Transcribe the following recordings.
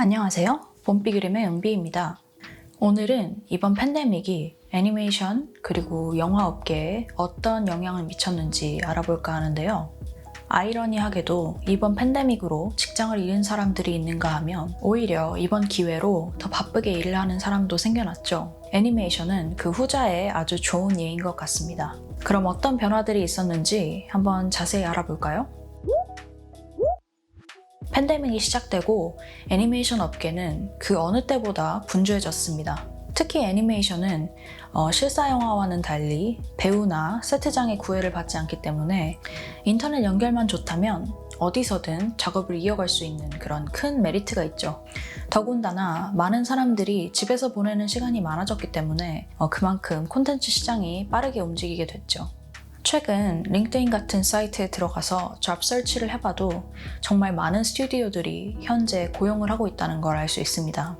안녕하세요. 봄비 그림의 은비입니다. 오늘은 이번 팬데믹이 애니메이션 그리고 영화 업계에 어떤 영향을 미쳤는지 알아볼까 하는데요. 아이러니하게도 이번 팬데믹으로 직장을 잃은 사람들이 있는가 하면 오히려 이번 기회로 더 바쁘게 일을 하는 사람도 생겨났죠. 애니메이션은 그 후자에 아주 좋은 예인 것 같습니다. 그럼 어떤 변화들이 있었는지 한번 자세히 알아볼까요? 팬데믹이 시작되고 애니메이션 업계는 그 어느 때보다 분주해졌습니다. 특히 애니메이션은 실사 영화와는 달리 배우나 세트장의 구애를 받지 않기 때문에 인터넷 연결만 좋다면 어디서든 작업을 이어갈 수 있는 그런 큰 메리트가 있죠. 더군다나 많은 사람들이 집에서 보내는 시간이 많아졌기 때문에 그만큼 콘텐츠 시장이 빠르게 움직이게 됐죠. 최근 링크드인 같은 사이트에 들어가서 잡 서치를 해봐도 정말 많은 스튜디오들이 현재 고용을 하고 있다는 걸 알 수 있습니다.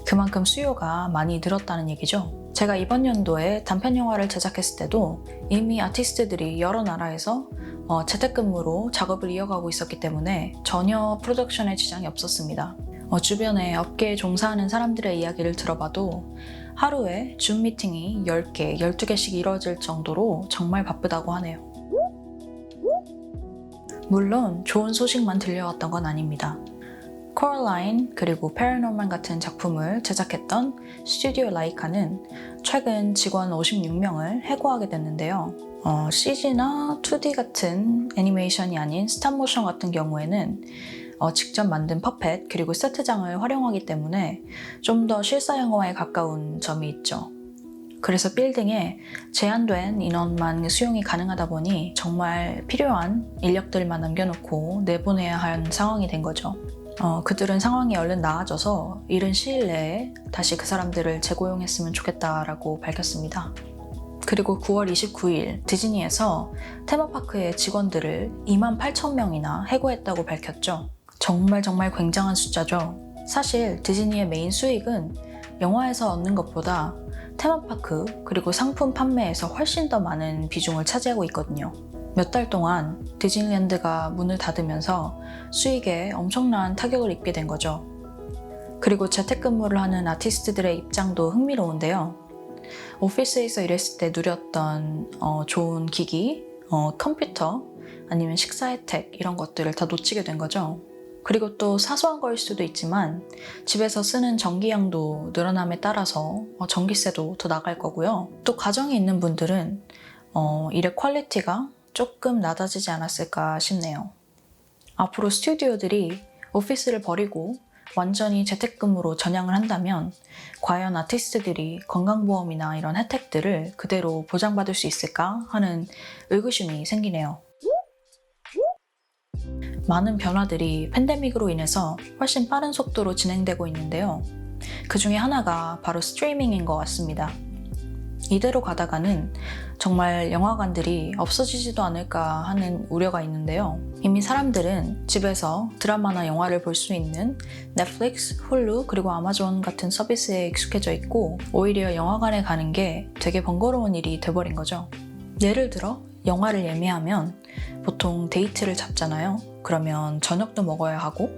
그만큼 수요가 많이 늘었다는 얘기죠. 제가 이번 연도에 단편 영화를 제작했을 때도 이미 아티스트들이 여러 나라에서 재택근무로 작업을 이어가고 있었기 때문에 전혀 프로덕션에 지장이 없었습니다. 주변에 업계에 종사하는 사람들의 이야기를 들어봐도 하루에 줌 미팅이 10개, 12개씩 이루어질 정도로 정말 바쁘다고 하네요. 물론 좋은 소식만 들려왔던 건 아닙니다. 코럴라인 그리고 패러노멀 같은 작품을 제작했던 스튜디오 라이카는 최근 직원 56명을 해고하게 됐는데요. CG나 2D 같은 애니메이션이 아닌 스탑모션 같은 경우에는 직접 만든 퍼펫 그리고 세트장을 활용하기 때문에 좀 더 실사 영화에 가까운 점이 있죠. 그래서 빌딩에 제한된 인원만 수용이 가능하다 보니 정말 필요한 인력들만 남겨놓고 내보내야 하는 상황이 된 거죠. 그들은 상황이 얼른 나아져서 이른 시일 내에 다시 그 사람들을 재고용했으면 좋겠다라고 밝혔습니다. 그리고 9월 29일 디즈니에서 테마파크의 직원들을 28,000명이나 해고했다고 밝혔죠. 정말 굉장한 숫자죠. 사실 디즈니의 메인 수익은 영화에서 얻는 것보다 테마파크 그리고 상품 판매에서 훨씬 더 많은 비중을 차지하고 있거든요. 몇 달 동안 디즈니랜드가 문을 닫으면서 수익에 엄청난 타격을 입게 된 거죠. 그리고 재택근무를 하는 아티스트들의 입장도 흥미로운데요. 오피스에서 일했을 때 누렸던 좋은 기기, 컴퓨터, 아니면 식사 혜택 이런 것들을 다 놓치게 된 거죠. 그리고 또 사소한 거일 수도 있지만 집에서 쓰는 전기량도 늘어남에 따라서 전기세도 더 나갈 거고요. 또 가정에 있는 분들은 일의 퀄리티가 조금 낮아지지 않았을까 싶네요. 앞으로 스튜디오들이 오피스를 버리고 완전히 재택근무로 전향을 한다면 과연 아티스트들이 건강보험이나 이런 혜택들을 그대로 보장받을 수 있을까 하는 의구심이 생기네요. 많은 변화들이 팬데믹으로 인해서 훨씬 빠른 속도로 진행되고 있는데요. 그 중에 하나가 바로 스트리밍인 것 같습니다. 이대로 가다가는 정말 영화관들이 없어지지도 않을까 하는 우려가 있는데요. 이미 사람들은 집에서 드라마나 영화를 볼 수 있는 넷플릭스, 훌루, 그리고 아마존 같은 서비스에 익숙해져 있고 오히려 영화관에 가는 게 되게 번거로운 일이 돼버린 거죠. 예를 들어 영화를 예매하면 보통 데이트를 잡잖아요. 그러면 저녁도 먹어야 하고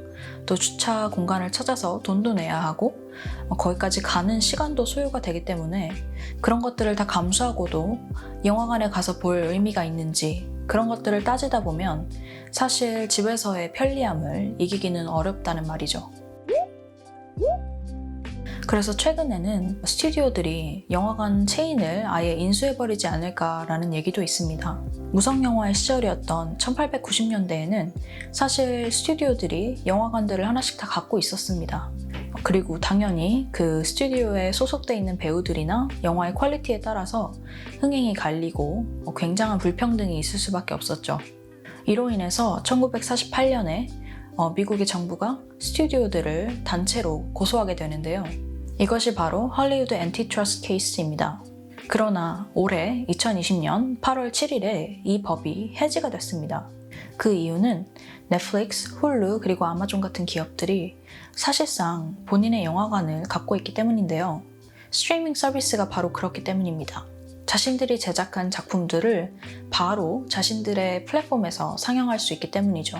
또 주차 공간을 찾아서 돈도 내야 하고 거기까지 가는 시간도 소요가 되기 때문에 그런 것들을 다 감수하고도 영화관에 가서 볼 의미가 있는지 그런 것들을 따지다 보면 사실 집에서의 편리함을 이기기는 어렵다는 말이죠. 그래서 최근에는 스튜디오들이 영화관 체인을 아예 인수해버리지 않을까라는 얘기도 있습니다. 무성영화의 시절이었던 1890년대에는 사실 스튜디오들이 영화관들을 하나씩 다 갖고 있었습니다. 그리고 당연히 그 스튜디오에 소속돼 있는 배우들이나 영화의 퀄리티에 따라서 흥행이 갈리고 굉장한 불평등이 있을 수밖에 없었죠. 이로 인해서 1948년에 미국의 정부가 스튜디오들을 단체로 고소하게 되는데요. 이것이 바로 헐리우드 앤티트러스트 케이스입니다. 그러나 올해 2020년 8월 7일에 이 법이 해지가 됐습니다. 그 이유는 넷플릭스, 훌루 그리고 아마존 같은 기업들이 사실상 본인의 영화관을 갖고 있기 때문인데요. 스트리밍 서비스가 바로 그렇기 때문입니다. 자신들이 제작한 작품들을 바로 자신들의 플랫폼에서 상영할 수 있기 때문이죠.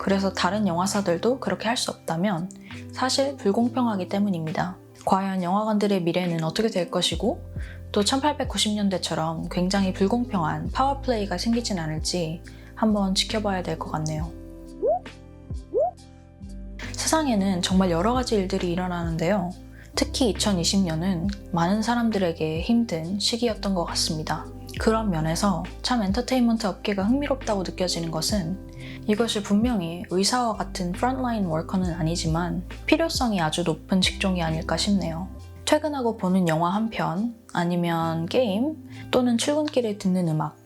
그래서 다른 영화사들도 그렇게 할 수 없다면 사실 불공평하기 때문입니다. 과연 영화관들의 미래는 어떻게 될 것이고 또 1890년대처럼 굉장히 불공평한 파워플레이가 생기진 않을지 한번 지켜봐야 될 것 같네요. 세상에는 정말 여러 가지 일들이 일어나는데요. 특히 2020년은 많은 사람들에게 힘든 시기였던 것 같습니다. 그런 면에서 참 엔터테인먼트 업계가 흥미롭다고 느껴지는 것은 이것이 분명히 의사와 같은 프론트라인 워커는 아니지만 필요성이 아주 높은 직종이 아닐까 싶네요. 퇴근하고 보는 영화 한 편, 아니면 게임, 또는 출근길에 듣는 음악,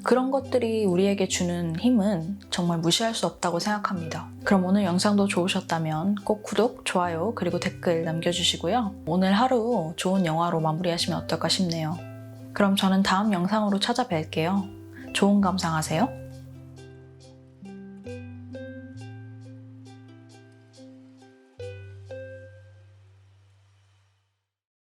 그런 것들이 우리에게 주는 힘은 정말 무시할 수 없다고 생각합니다. 그럼 오늘 영상도 좋으셨다면 꼭 구독, 좋아요, 그리고 댓글 남겨주시고요. 오늘 하루 좋은 영화로 마무리하시면 어떨까 싶네요. 그럼 저는 다음 영상으로 찾아뵐게요. 좋은 감상하세요.